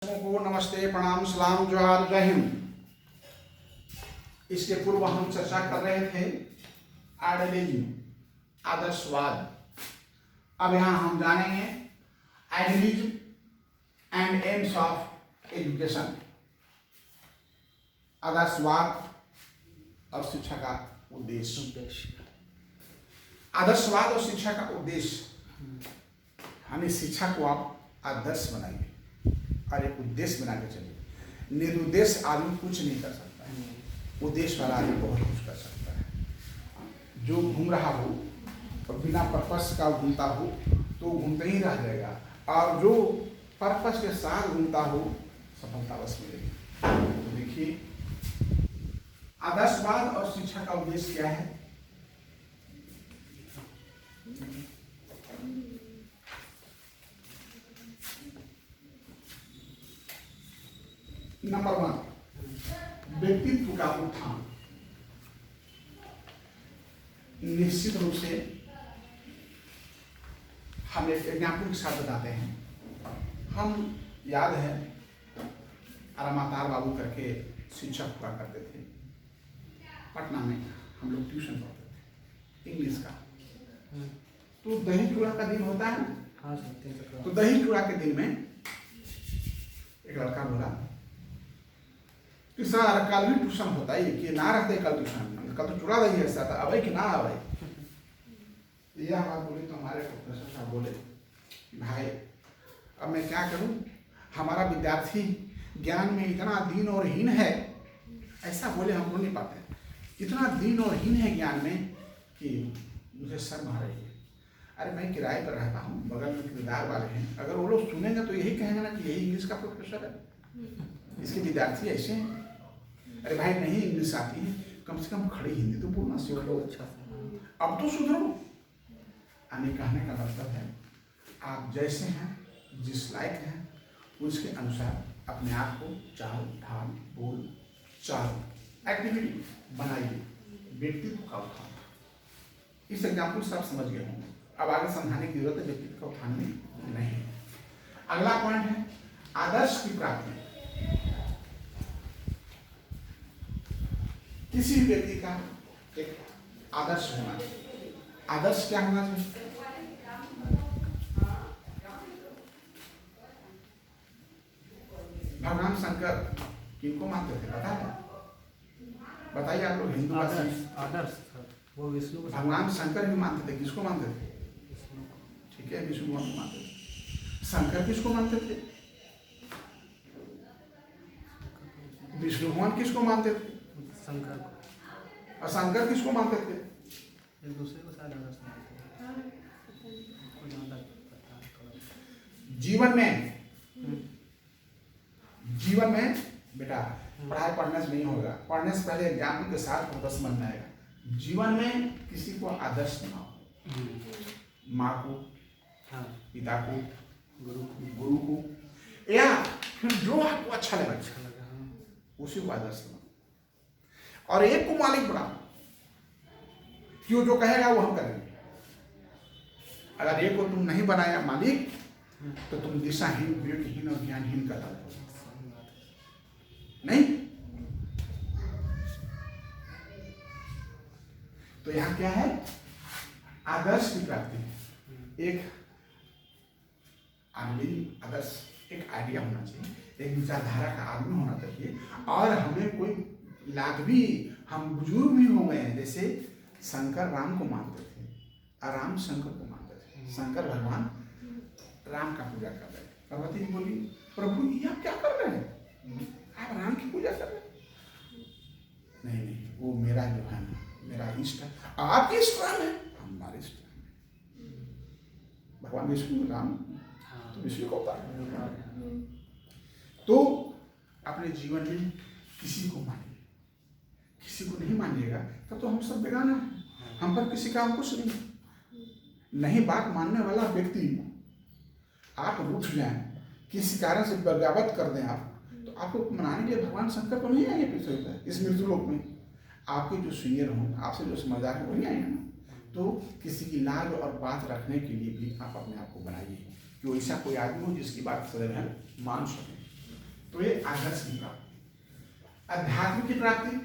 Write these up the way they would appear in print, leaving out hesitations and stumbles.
को नमस्ते, प्रणाम, सलाम, जोहार, जय हिंद। इसके पूर्व हम चर्चा कर रहे थे आइडियलिज्म, आदर्शवाद। अब यहाँ हम जानेंगे idealism and aims of education, आदर्शवाद और शिक्षा का उद्देश्य। आदर्शवाद और शिक्षा का उद्देश्य, हमें शिक्षा को आप आदर्श बनाइए और एक उद्देश्य बना के चलिए। निरुद्देश्य आदमी कुछ नहीं कर सकता है, उद्देश्य वाला आदमी बहुत कुछ कर सकता है। जो घूम रहा हो और बिना पर्पस का घूमता हो तो घूमते ही रह जाएगा, और जो पर्पस के साथ घूमता हो सफलता बस मिलेगी। तो देखिए, आदर्शवाद और शिक्षा का उद्देश्य क्या है। नंबर 1, व्यक्तित्व का उत्थान। निश्चित रूप से हम एक एग्जाम्पल के साथ बताते हैं। हम याद है रमातार बाबू करके शिक्षक हुआ करते थे पटना में। हम लोग ट्यूशन पढ़ते थे इंग्लिश का। तो दही चूड़ा का दिन होता है। तो दही चूड़ा के दिन में एक लड़का बोला कि सर कल भी ट्यूशन होता है कि ना रहते कल ट्यूशन, कल तो चुरा रही है ऐसा था, अबे कि ना अबे। यह बात बोली तो हमारे प्रोफेसर साहब बोले भाई अब मैं क्या करूं, हमारा विद्यार्थी ज्ञान में इतना दीन और हीन है। ऐसा बोले हम बोल नहीं पाते, इतना दीन और हीन है ज्ञान में कि मुझे शर्म आ रही है। अरे मैं किराए पर रहता हूँ, बगल में किराएदार वाले हैं, अगर वो लोग सुनेंगे तो यही कहेंगे ना कि यही इंग्लिश का प्रोफेसर है, इसके विद्यार्थी ऐसे हैं। अरे भाई नहीं इंग्लिश आती है, कम से कम खड़ी हिंदी तो बोलना सीख लो। अच्छा अब तो सुधरो। यानी कहने का मतलब है आप जैसे हैं, जिस लायक हैं, उसके अनुसार अपने आप को चाल ढाल बोल चाल एक्टिविटी बनाइए। व्यक्तित्व का उत्थान। इस एग्जाम्पल से आप समझ गए होंगे, अब आगे समझाने की जरूरत है। व्यक्तित्व का उत्थान में नहीं। अगला पॉइंट है आदर्श की प्राप्ति। किसी व्यक्ति का एक आदर्श होना चाहिए। आदर्श क्या होना चाहिए। भगवान शंकर किनको मानते थे पता है? बताइए आप लोग हिंदू आदर्श वो विष्णु को। भगवान शंकर भी मानते थे। किसको मानते थे? ठीक है, विष्णु भगवान को मानते थे। शंकर किसको मानते थे? विष्णु भगवान किसको मानते थे? शंकर को। और शंकर किसको मानते थे? एक दूसरे को शायद आदर्श मानते थे। जीवन में बेटा पढ़ाई पढ़ने से नहीं होगा, पढ़ने से पहले एग्जाम के साथ आदर्श बनना आएगा। जीवन में किसी को आदर्श बनाओ, माँ को, पिता को, गुरु को, या फिर जो आपको अच्छा लगा उसी को आदर्श बनाओ। और एक को मालिक बनाओ कि वो जो कहेगा वो हम करेंगे। अगर एक को तुम नहीं बनाया मालिक तो तुम दिशाहीन, विवेकहीन और ज्ञानहीन कहलाते हो। नहीं तो यहां क्या है? आदर्श की प्राप्ति। एक आदर्श, एक आइडिया होना चाहिए, एक विचारधारा का आदमी होना चाहिए। और हमें कोई लाभ भी, हम बुजुर्ग भी हो गए हैं। जैसे शंकर राम को मानते थे और राम शंकर को मानते थे। शंकर भगवान राम का पूजा कर रहे थे। पार्वती जी बोली प्रभु ये आप क्या कर रहे हैं, आप राम की पूजा कर रहे हैं? नहीं नहीं, वो मेरा जो है ना, मेरा इष्ट है। आपके इष्ट राम है, हमारे इष्ट है। भगवान विष्णु राम तो विष्णु को अवतार। तो अपने जीवन में किसी को मानिए, किसी को नहीं मानिएगा तब तो हम सब बेगाना हैं, हम पर किसी का अंकुश नहीं। बात मानने वाला व्यक्ति आप रूठ जाएं, किसी कारण से बगावत कर दें आप, तो आपको मनाने के लिए भगवान शंकर तो नहीं आएंगे पृथ्वी पर, इस मृत्यु लोक में। आपके जो सीनियर हों, आपसे जो समझदार है वही आएंगे ना। तो किसी की लाज और बात रखने के लिए भी आप अपने आप को बनाइए कि वैसा कोई आदमी हो जिसकी बात सदैव मान सके। तो ये आदर्श की प्राप्ति। अध्यात्म की प्राप्ति,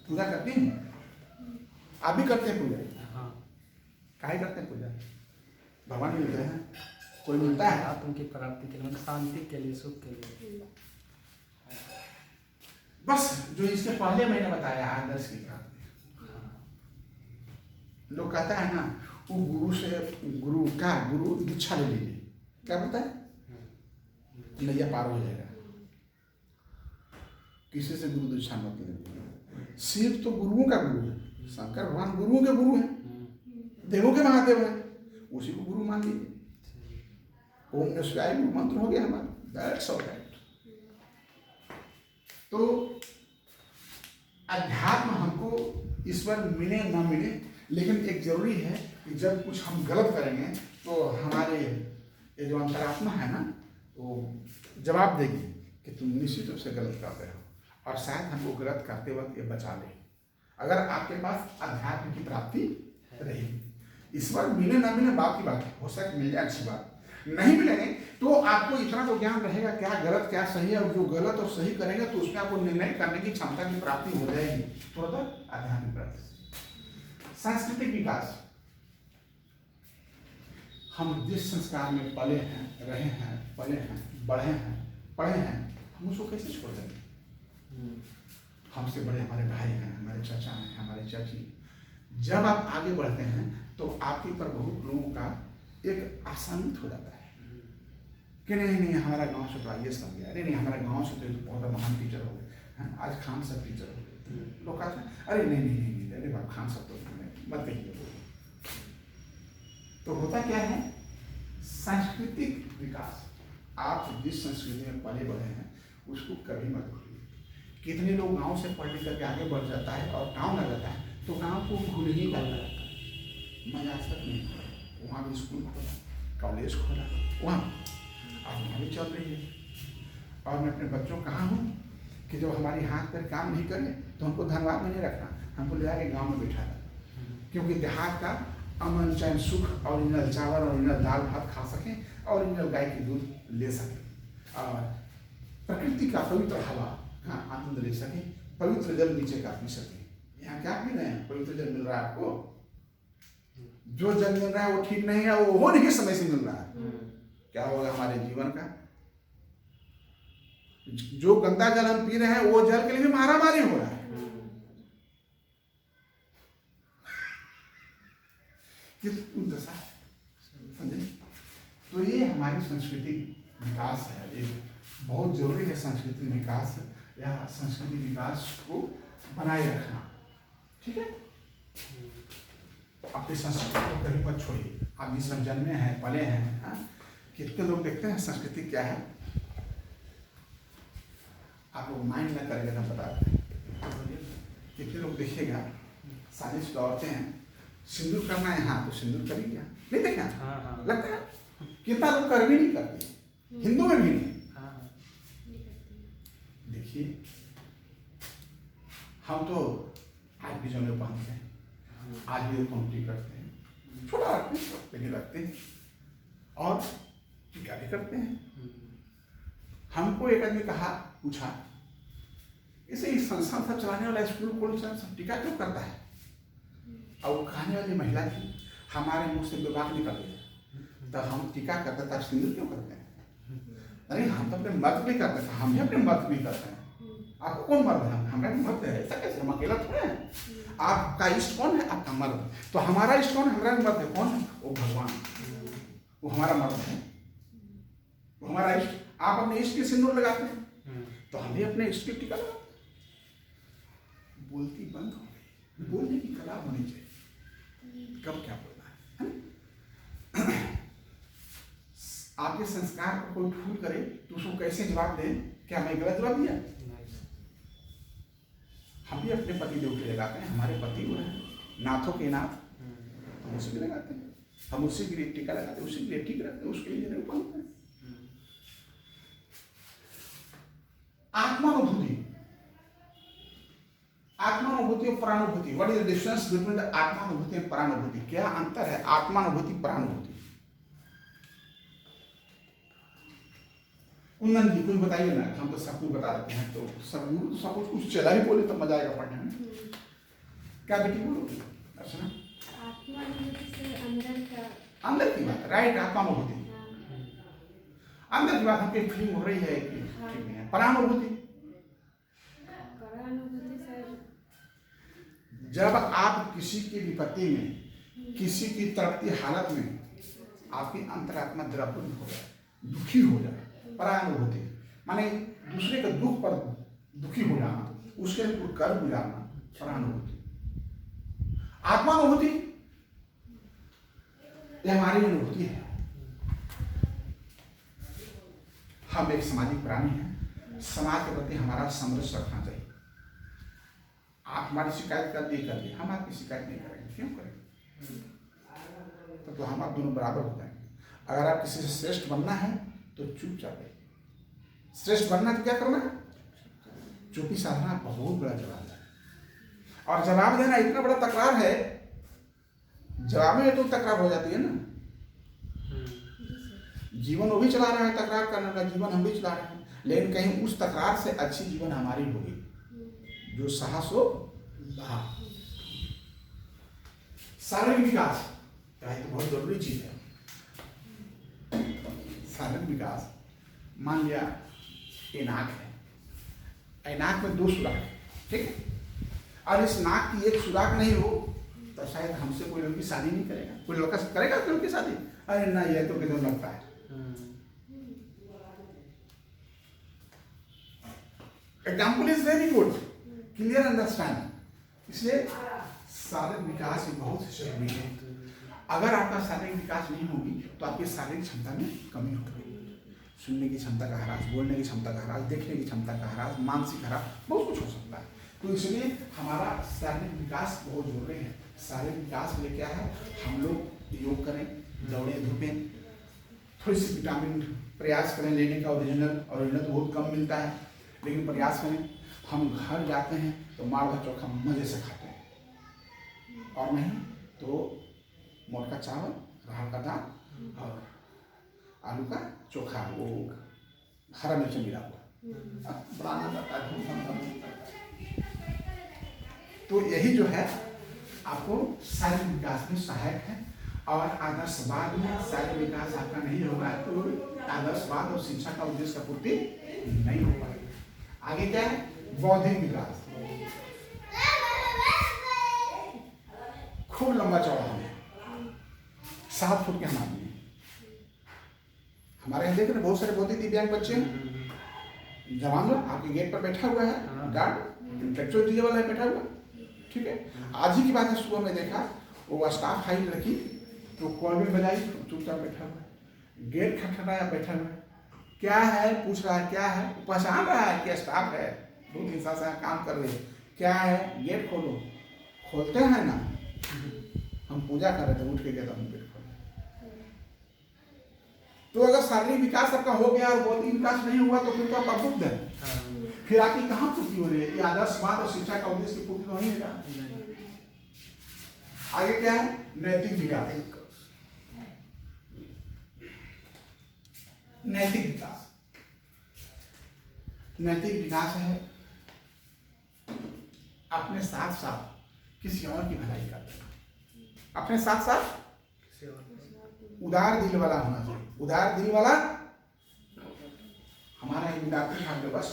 पूजा करते हैं, आप भी करते हैं पूजा? हाँ। काहे करते हैं पूजा? भगवान मिलते हैं, कोई मिलता है? आत्म की प्राप्ति के लिए, मतलब शांति के लिए, सुख के लिए। बस जो इसके पहले मैंने बताया आदर्श की प्राप्ति। लोग कहता है ना, वो गुरु दीक्षा ले लीजिए, क्या बोलता है? नैया पार हो जाएगा। किसी से गुरु दीक्षा मत लीजिए। शिव तो गुरुओं का गुरु है, शंकर भगवान गुरुओं के गुरु हैं, देवों के महादेव हैं, उसी को गुरु मान लीजिए। ओम नमः शिवाय मंत्र हो गया हमारा, दैट्स ऑल राइट। तो अध्यात्म हमको ईश्वर मिले ना मिले, लेकिन एक जरूरी है कि जब कुछ हम गलत करेंगे तो हमारे ये जो अंतरात्मा है ना, वो जवाब देगी कि तुम निश्चित रूप से गलत कर रहे हो, और शायद हमको गलत करते वक्त ये बचा ले, अगर आपके पास अध्यात्म की प्राप्ति रहेगी। ईश्वर मिले ना मिले बात की बात, हो सकता मिल जाए, अच्छी बात। नहीं मिलेंगे तो आपको इतना तो ज्ञान रहेगा क्या गलत क्या सही है, और जो गलत और सही करेगा तो उसमें आपको निर्णय करने की क्षमता की प्राप्ति हो जाएगी, तो आध्यात्मिक प्राप्ति। सांस्कृतिक विकास, हम जिस संस्कार में पले हैं, रहे हैं, पले हैं, बढ़े हैं, पढ़े हैं, हम उसको कैसे छोड़ देंगे? हमसे बड़े हमारे भाई हैं, हमारे चाचा हैं, हमारे चाची। जब आप आगे बढ़ते हैं तो आपके ऊपर बहुत लोगों का एक आसानित हो जाता है कि नहीं हमारा गांव से तो IAS बन गया, नहीं हमारा गांव से तो बहुत महान टीचर हो गए, आज खान साहब टीचर हो गए। लोग कहते हैं अरे नहीं अरे बाप खान साहब तो मत कहिए। तो होता क्या है, सांस्कृतिक विकास। आप जिस संस्कृति में पले बढ़े हैं उसको कभी मत भूलिए। कितने लोग गांव से पढ़ लिख करके आगे बढ़ जाता है और गांव लग जाता है तो गांव को भूल ही जाता है। मैं आज तक नहीं खोला, वहाँ भी स्कूल खोला, कॉलेज खोला, वहाँ आज वहाँ भी चल रही है। और मैं अपने बच्चों कहाँ हूँ कि जब हमारी हाथ पर काम नहीं करे तो हमको धनबाद में नहीं रखना, हमको ले जाके गाँव में बैठा रखना, क्योंकि देहात का अमन चैन सुख, ओरिजिनल चावल, ओरिजिनल दाल भात खा सकें, ओरिजिनल गाय की दूध ले सकें, और प्रकृति का पवित्र हवा का आनंद ले सकें, पवित्र जल नीचे का पी सकें। यहाँ क्या पी रहे हैं? पवित्र जल मिल रहा है आपको? जो जल मिल रहा है वो ठीक नहीं है, वो होने के समय से मिल रहा है। क्या होगा हमारे जीवन का? जो गंदा जल हम पी रहे हैं वो जल के लिए भी मारामारी हो रहा है। समझे? तो ये हमारी सांस्कृतिक विकास है, एक बहुत जरूरी है सांस्कृतिक विकास या सांस्कृतिक विकास को बनाए रखना। ठीक है, अपनी संस्कृति को कहीं मत छोड़िए। आप जिस में जन्मे हैं, पले हैं, हाँ? कितने लोग देखते हैं संस्कृति क्या है, आप लोग माइंड ना करेंगे ना बता रहे। कितने लोग देखिएगा शादी शुदा औरतें हैं, सिंदूर करना है, हाँ तो सिंदूर कर ही क्या, नहीं देखा? हाँ। लगता है कितना लोग कर भी नहीं करते, हिंदू में भी नहीं। देखिए हम तो आज भी जनेऊ पहनते हैं, आज भी कौंटी करते हैं, छोटा रखते हैं लेकिन रखते हैं, और टीका भी करते हैं। हमको एक आदमी कहा, पूछा, इसे इस संस्थान सब चलाने वाला स्कूल कॉलेज सब टीका क्यों करता है? और वो कहने वाली महिला थी, हमारे मुंह से विवाह निकल गया, तब हम टीका करते तब सिंदूर क्यों करते हैं? अरे हम तो अपने मत भी करते हैं, हम भी अपने मत भी करते हैं। आपको कौन मर्द है? हमारा मत है, ऐसा कैसे? हम अकेला थोड़े हैं। आपका इष्ट कौन है? आपका मर्द। तो हमारा इष्ट कौन है? हमारा मर्द है। कौन है वो? भगवान। वो हमारा मर्द है, वो हमारा इष्ट। आप अपने इष्ट के सिंदूर लगाते हैं तो हम भी अपने इष्ट की टीका लगाते हैं। बोलती बंद हो गई, बोलने की कला होनी चाहिए, कब क्या बोलना है। आपके संस्कार को कोई भूल करे तो उसको कैसे जवाब दें? क्या मैं गलत जवाब दिया? हम भी अपने पति देव के लगाते हैं, हमारे पति वो हैं नाथों के नाथ, हम उसी के लगाते हैं, हम उसी के लिए टीका लगाते हैं, उसी के लिए ठीक रखते हैं, उसके लिए जनेऊ पहनते हैं। आत्मानुभूति, आत्मानुभूति और परानुभूति, what is the difference between the आत्मानुभूति एंड परानुभूति? क्या अंतर है आत्मानुभूति परानुभूति? कुंदन जी कुछ बताइए ना, हम तो सब कुछ बता देते हैं, तो सब कुछ चला ही बोले तो मजा आएगा पढ़ने में। क्या बेटी बोलोगी अर्चना? आत्मानुभूति से अंदर की बात, राइट, आत्मानुभूति अंदर की बात, हमको फीलिंग हो रही है कि ठीक नहीं है। परानुभूति, जब आप किसी की विपत्ति में, किसी की तड़पती हालत में आपकी अंतरात्मा द्रवपूर्ण हो जाए, दुखी हो जाए, परानुभूति माने दूसरे के दुख पर दुखी हो जाना, उसके लिए कर्म मिलाना, परानुभूति। आत्मानुभूति यह हमारी अनुभूति है। हम एक सामाजिक प्राणी हैं, समाज के प्रति हमारा समरस रखना चाहिए। आप हमारी शिकायत कर दी, हम आपकी शिकायत नहीं करेंगे, क्यों करेंगे? तो हम आप दोनों बराबर हो जाएंगे। अगर आप किसी से श्रेष्ठ बनना है तो चुपचाप रहिए। श्रेष्ठ बनना तो क्या करना है? चुप्पी साधना बहुत बड़ा जवाब है, और जवाब देना इतना बड़ा तकरार है, जवाब में तो तकरार हो जाती है ना। जीवन वो भी चला रहा है तकरार करने का, जीवन हम भी चला रहे हैं, लेकिन कहीं उस तकरार से अच्छी जीवन हमारी होगी जो साहसो लहा। शारीरिक विकास तो बहुत जरूरी चीज है। शारीरिक विकास, मान लिया ये नाक है, नाक में 2 सुराख है, ठीक है, और इस नाक की एक सुराख नहीं हो तो शायद हमसे कोई लड़की शादी नहीं करेगा। कोई लड़का करेगा कोई लड़की शादी? अरे ना, ये तो किधर लगता है। Example is very good, clear understand. इसलिए शारीरिक विकास बहुत जरूरी है। अगर आपका शारीरिक विकास नहीं होगी तो आपकी शारीरिक क्षमता में कमी होगी। सुनने की क्षमता का ह्रास, बोलने की क्षमता का ह्रास, देखने की क्षमता का ह्रास, मानसिक ह्रास, बहुत कुछ हो सकता है। तो इसलिए हमारा शारीरिक विकास बहुत जरूरी है। शारीरिक विकास के लिए क्या है? हम लोग योग करें, दौड़े धूपें, थोड़ी सी विटामिन प्रयास करें लेने का। ओरिजिनल तो बहुत कम मिलता है, लेकिन प्रयास करें। हम घर जाते हैं तो मार भात चोखा मजे से खाते हैं, और नहीं तो मोटका चावल, अरहर का दाल और आलू का चोखा, वो हरा मिर्च मिला हुआ, बड़ा आनंद आता है। तो यही जो है आपको शारीरिक विकास में सहायक है। और आदर्शवाद में शारीरिक विकास आपका नहीं होगा तो आदर्शवाद और शिक्षा का उद्देश्य का पूर्ति नहीं हो पाएगा। आगे क्या है? बौद्धिक विकास। खूब लंबा चौड़ा है, 7 फुट के हम आदमी हैं। हमारे यहाँ देख रहे बहुत सारे बौद्धिक दिव्यांग बच्चे हैं। जवान लोग आपके गेट पर बैठा हुआ है, गार्ड इंटेलेक्चुअल डीजे वाला है बैठा हुआ, ठीक है। आज ही की बात है, सुबह में देखा वो स्टाफ हाई लड़की तो कॉल भी बजाई, चुपचाप बैठा हुआ है। गेट खटखटाया, बैठा हुआ है। क्या है पूछ रहा है, क्या है, पहचान रहा है कि स्टाफ है, 2-3 साल से काम कर रहे हैं। क्या है? गेट खोलो। खोलते हैं ना, हम पूजा कर रहे थे, उठ के गया था, हम गेट खोले। तो अगर शारीरिक विकास आपका हो गया और बौद्धिक विकास नहीं हुआ तो फिर तो आपका बुद्ध है, फिर आपकी कहाँ पूर्ति हो रही है? ये आदर्शवाद और शिक्षा का उद्देश्य की पूर्ति तो नहीं है। आगे क्या है? नैतिक विकास। नैतिक विकास, नैतिक विकास है अपने साथ साथ किसी और की भलाई करना, अपने साथ साथ उदार दिल वाला होना चाहिए। उदार दिल वाला, हमारा एक विद्यार्थी था बस,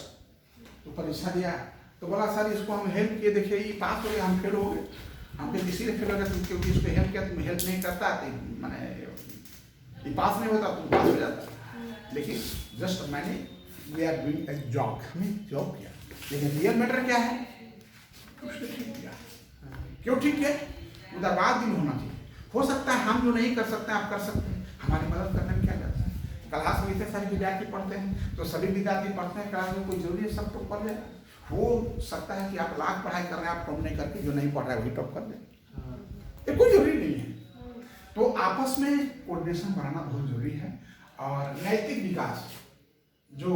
तो परीक्षा दिया तो बोला सर इसको हम हेल्प किए, देखिए ये पास हो गया, हम फेल हो गए। हम फिर इसीलिए फेल हो गए क्योंकि इसको हेल्प किया, तुम हेल्प नहीं करता तो मैंने ये पास नहीं होता, तुम पास हो जाता। लेकिन जस्ट मैंने we are doing a job, हमें जॉब किया, लेकिन रियल मैटर क्या है? उसने ठीक किया। क्यों ठीक किया? उदारवाद दिल होना चाहिए। हो सकता है हम जो नहीं कर सकते आप कर सकते हैं, हमारी मदद करने में क्या जाता है? क्लास में इतने सारे विद्यार्थी पढ़ते हैं तो सभी विद्यार्थी पढ़ते हैं, क्लास में कोई जरूरी है सब तो पढ़ ले। हो सकता है कि आप लाख पढ़ाई कर रहे हैं, आप टॉप नहीं करके जो नहीं पढ़ रहा है वही टॉप कर दे, ये कोई जरूरी नहीं है। तो आपस में कोऑर्डिनेशन बढ़ाना बहुत जरूरी है। और नैतिक विकास, जो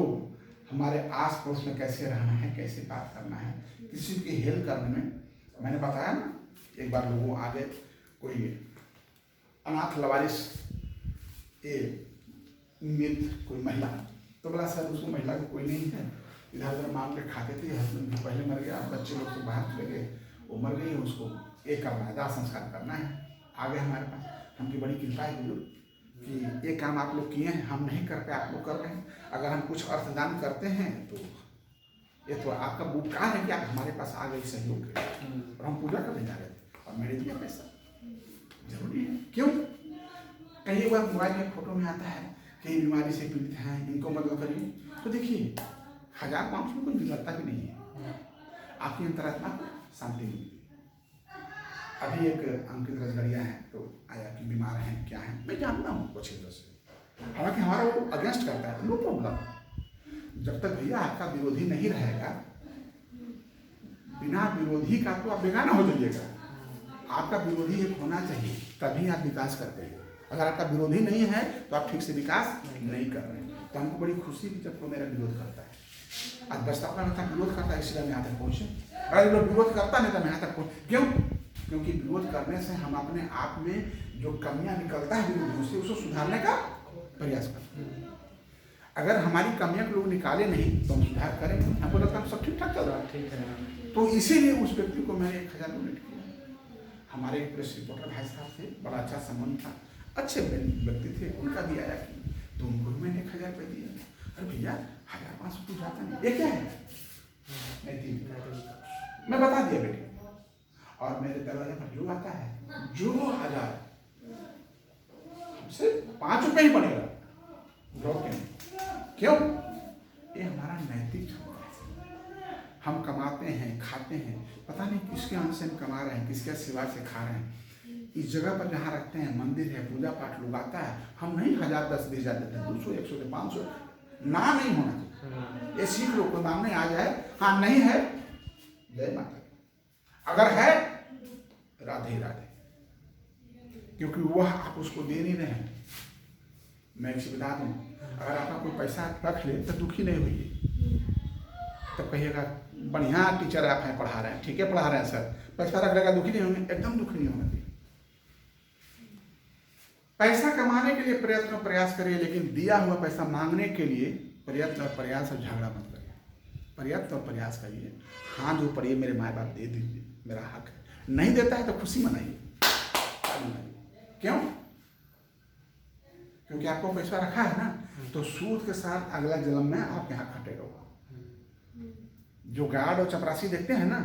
हमारे आस पड़ोस में कैसे रहना है, कैसे बात करना है, किसी की हेल्प करने में, मैंने बताया ना एक बार लोगों आगे कोई अनाथ लवारिस, ये मृत कोई महिला तो बोला सर उसको महिला को कोई नहीं है, इधर उधर मांग के खाते थे, हस्बैंड भी पहले मर गया, बच्चे लोग तो बाहर चले गए, वो मर गई, उसको एक करना है, दाह संस्कार करना है। आ गए हमारे पास, हमकी बड़ी कृपा है बुजुर्ग कि ये काम आप लोग किए हैं, हम नहीं कर पाए, आप लोग कर रहे हैं। अगर हम कुछ अर्थदान करते हैं तो ये तो आपका उपकार है कि आप हमारे पास आ गए सहयोग के, और हम पूजा करने जा रहे थे और मैंने दिया पैसा। जरूरी है, क्यों? कहीं बार मोबाइल में फोटो में आता है कई बीमारी से पीड़ित हैं, इनको मदद करिए, तो देखिए 1500 कोई बिगड़ता भी नहीं है, आपकी अंतरात्मा को शांति मिलती है। अभी एक अंकित रजगड़िया है तो आया कि बीमार हैं, क्या है, मैं जानता हूँ कुछ क्षेत्र से, हालांकि हमारा वो अगेंस्ट करता है, नो प्रॉब्लम। जब तक भैया आपका विरोधी नहीं रहेगा, बिना विरोधी का तो आप बेगाना हो जाइएगा। आपका विरोधी एक होना चाहिए, तभी आप विकास करते हैं। अगर आपका विरोधी नहीं है तो आप ठीक से विकास नहीं कर रहे हैं। तो हमको बड़ी खुशी की जब कोई मेरा विरोध करता है। आज 10 साल में विरोध करता है, इसलिए मैं यहाँ तक पहुँचे। अगर लोग विरोध करता नहीं तो मैं यहाँ तक पहुँच, क्यों? क्योंकि विरोध करने से हम अपने आप में जो कमियां निकलता है विरोधियों से, उसको सुधारने का प्रयास करते हैं। अगर हमारी कमियां लोग निकाले नहीं तो हम सुधार करेंगे। हमको लगता है सब ठीक ठाक चल रहा है, ठीक है। तो इसीलिए उस व्यक्ति को मैंने 1000 डोनेट किया। हमारे एक प्रेस रिपोर्टर भाई साहब थे, बड़ा अच्छा संबंध था, अच्छे व्यक्ति थे, उनका भी आया कि तो उनको भी मैंने 1000 रुपये दिया। अरे भैया 1500 कुछ जाता नहीं, ये क्या है? मैं बता दिया बेटे, और मेरे दरवाजे पर जो आता है जो 1000 हमसे 5 रुपये ही बनेगा, क्यों? ये हमारा नैतिक क्षमता है। हम कमाते हैं, खाते हैं, पता नहीं किसके अंश से हम कमा रहे हैं, किसके सिवा से खा रहे हैं। इस जगह पर जहाँ रखते हैं, मंदिर है, पूजा पाठ लोग आता है, हम नहीं 1000 10 20 हजार देते हैं, 200 100 से 500 ना नहीं होना चाहिए। ये सीख लो, कोई मांगने आ जाए, हाँ नहीं है जय माता, अगर है राधे राधे, क्योंकि वह आप उसको दे नहीं रहे हैं। मैं एक बता दूँ, अगर आपका कोई पैसा रख ले तो दुखी नहीं हुई, तब कहिएगा बढ़िया टीचर आप हैं, पढ़ा रहे हैं, ठीक है पढ़ा रहे हैं सर, पैसा रख लेगा दुखी नहीं होंगे, एकदम दुखी नहीं होना चाहिए। पैसा कमाने के लिए प्रयत्न प्रयास करिए, लेकिन दिया हुआ पैसा मांगने के लिए प्रयत्न और प्रयास और झगड़ा मत करिए। प्रयत्न और प्रयास करिए, हाथ जो पड़िए मेरे माँ बाप दे दीजिए, मेरा हक है। नहीं देता है तो खुशी मनाइए, क्यों? क्योंकि आपको पैसा रखा है ना, तो सूद के साथ अगला जन्म में आपके यहाँ खटेगा। जो गार्ड और चपरासी देखते हैं ना,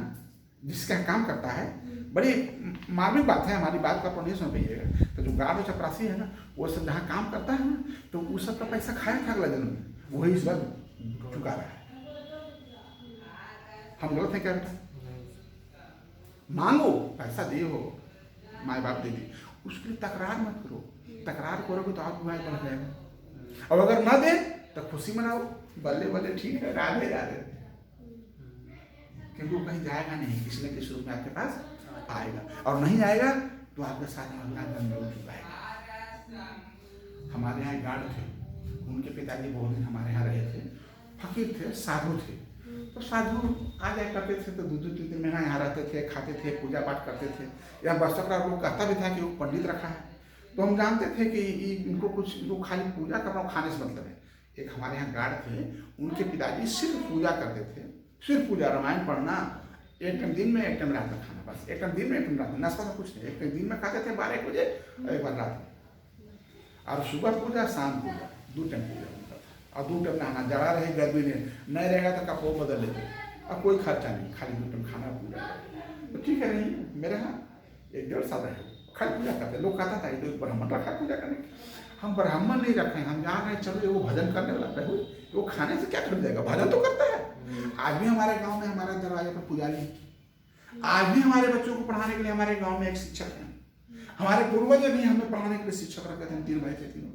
जिसका काम करता है, बड़ी मार्मिक बात है, हमारी बात का आप नहीं सुन पाइएगा। तो जो गार्ड और चपरासी है ना, वो सब जहाँ काम करता है ना, तो उस सब का पैसा खाया था अगला जन्म में, वही इस बार चुका रहा है। हम गलत है क्या बेटा? मांगो, पैसा दे हो, माँ बाप दे दी, उसके लिए तकरार मत करो। तकरार करोगे तो आपको बढ़ जाएगा। और अगर ना दे तो खुशी मनाओ, बल्ले बल्ले ठीक है, राधे राधे, क्योंकि वो कहीं जाएगा नहीं, किसी न किसी रूप में आपके पास आएगा, और नहीं आएगा तो आपके साथ अगला जन्म हो चुका है। हमारे यहाँ गार्ड थे, उनके पिताजी बहुत दिन हमारे यहाँ रहे थे, फकीर थे, साधु थे। तो साधु आ जाया करते थे, तो 2-2-3 महीना यहाँ रहते थे, खाते थे, पूजा पाठ करते थे। या बस्तकरा लोग कहता भी था कि वो पंडित रखा है, तो हम जानते थे कि इनको कुछ, इनको खाली पूजा करना, खाने से मतलब है। एक हमारे यहाँ गार्ड थे, उनके पिताजी सिर्फ पूजा करते थे, सिर्फ पूजा, रामायण पढ़ना, एक टाइम दिन में एक टाइम रात में खाना, बस एक टाइम दिन में एक टाइम रात में, नाश्ता में कुछ नहीं। एक टाइम दिन में खाते थे 12 बजे और एक बार रात में, और सुबह पूजा शाम पूजा, 2 टाइम पूजा होता था। और 2 टाइम नहाना, जड़ा रहे गर्मी नहीं रहेगा तो कपड़ों बदल लेते, और कोई खर्चा नहीं, खाली 2 टाइम खाना पूजा। तो ठीक है, नहीं मेरे यहाँ 1-1.5 साल रहे, खाली पूजा करते। लोग कहता था ये ब्राह्मण रखा पूजा करने, हम ब्राह्मण नहीं रखे, हम जान रहे चलो वो भजन करने वाला है, वो खाने से क्या खरीद जाएगा, भजन तो करता है। आज भी हमारे गांव में हमारे दरवाजे पर पुजारी, आज भी हमारे बच्चों को पढ़ाने के लिए हमारे गांव में एक शिक्षक है। हमारे पूर्वज भी हमें पढ़ाने के लिए शिक्षक रखते थे, 3 भाई थे, तीनों।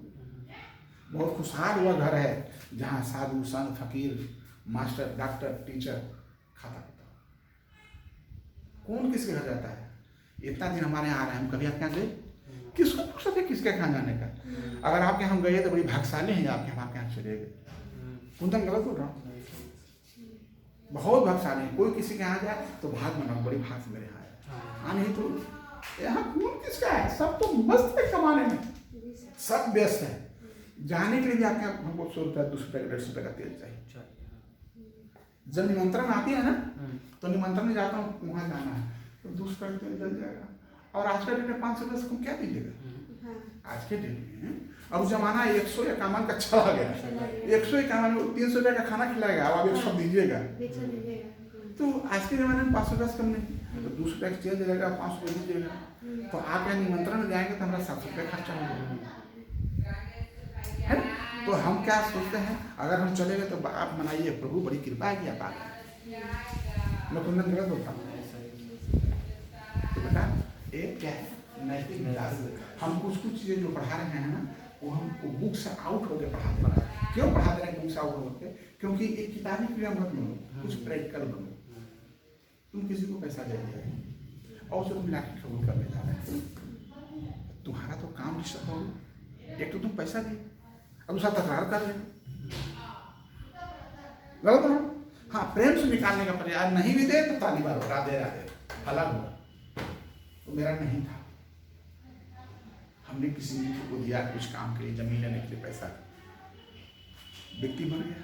बहुत खुशहाल हुआ घर है, जहाँ साधु संत फकीर मास्टर डॉक्टर टीचर खाता पीता। कौन किसके घर जाता है? इतना दिन हमारे यहाँ आ रहे हैं, हम कभी आपके यहाँ गए? किसको फुर्सत है किसके यहाँ जाने का? अगर आपके यहाँ गए तो बड़ी भाग्यशाली हैं, आपके यहाँ चले गए। कुंदन गलत बोल रहा हूँ? बहुत भाग्यशाली है। कोई किसी के यहाँ जाए तो भाग मनाओ, बड़ी भाग से मेरे यहाँ आए। हाँ नहीं तो यहाँ कौन किसका है? सब तो मस्त है कमाने में, सब व्यस्त है। जाने के लिए भी आपके हमको 100 रुपया 200 रुपया 150 रुपये का तेल चाहिए। चाहिए, हाँ। जब निमंत्रण आती है ना हम्म, तो निमंत्रण में जाता हूँ, वहाँ जाना है तो 200 रुपये का तेल जल जाएगा। और आज के डेट में 500 रुपये से कम क्या दीजिएगा हम्म, हाँ, आज के डेट में। अब जमाना 151 का चला गया, चला गया। 151 में 300 रुपये का खाना खिलाएगा, अब 100 दीजिएगा। बेचन मिलेगा। तो आज के ज़माने में 500 रुपये से कम नहीं, तो 200 रुपये का तेल दीजिएगा, 500 रुपये दीजिएगा। तो आप यहाँ निमंत्रण में जाएंगे तो हमारा 700 रुपये खर्चा होगा, है ना। तो हम क्या सोचते हैं, अगर हम चले गए तो आप मनाइए, प्रभु बड़ी कृपा है कि आप आ गए। मैं कुंदन गलत होता हूँ ऐसा ही। तो बेटा एक क्या है नैतिक विकास। हम कुछ चीज़ें जो पढ़ा रहे हैं ना वो हम बुक से आउट होकर पढ़ाते हैं। क्यों पढ़ा रहे हैं बुक से आउट होकर? क्योंकि एक किताबी क्रिया मत बनो, कुछ प्रैक्टिकल बनो। तुम किसी को पैसा दे दिया और उसे तुम लाठी कबूल करने जा रहे हो, तुम्हारा तो काम डिस्टर्ब होगा। एक तो तुम पैसा दिए अब दूसरा तकरार कर रहे हो, गलत ना। हाँ, प्रेम से निकालने का प्रयास, नहीं भी दे तो ताली मारो, राधे राधे, अलग हो। तो मेरा नहीं था, हमने किसी को दिया कुछ काम के लिए, जमीन लेने के लिए पैसा, व्यक्ति मर गया,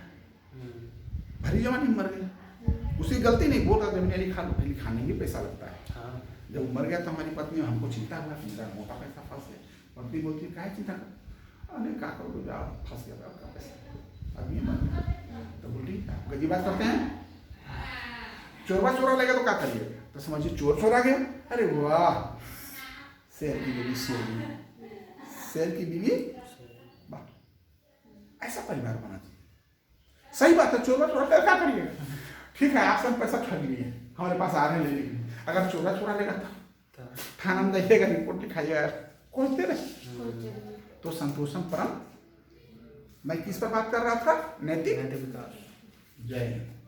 भरी जवानी में मर गया। उसकी गलती नहीं, बोल रहा जमीन लिखा लो, लिखाने में पैसा लगता है। हाँ, जब मर गया तो हमारी पत्नी, हमको चिंता हुआ कि मेरा मोटा पैसा फंस गया। पत्नी बोलती है क्या चिंता कर, अरे क्या करो, जाओ फंस गया आपका पैसा, आदमी मर गया। तो बोली गजी बात करते हैं, चोरा लेगा तो क्या करिएगा? तो समझिए चोर चोरा गया, अरे वाह, शेर की बीवी शेर की बीवी, वाह, ऐसा परिवार होना चाहिए। सही बात है, चोरा क्या करिएगा? ठीक है, आपसे हम पैसा ठग लिए, हमारे पास आ रहे हैं लेने के लिए। अगर चोरा लेगा तो थाना में जाइएगा, रिपोर्ट लिखाइएगा, कौन दे रहे? तो संतोषम परम। मैं किस पर बात कर रहा था? नैतिक नैतिक विकास। जय हिंद।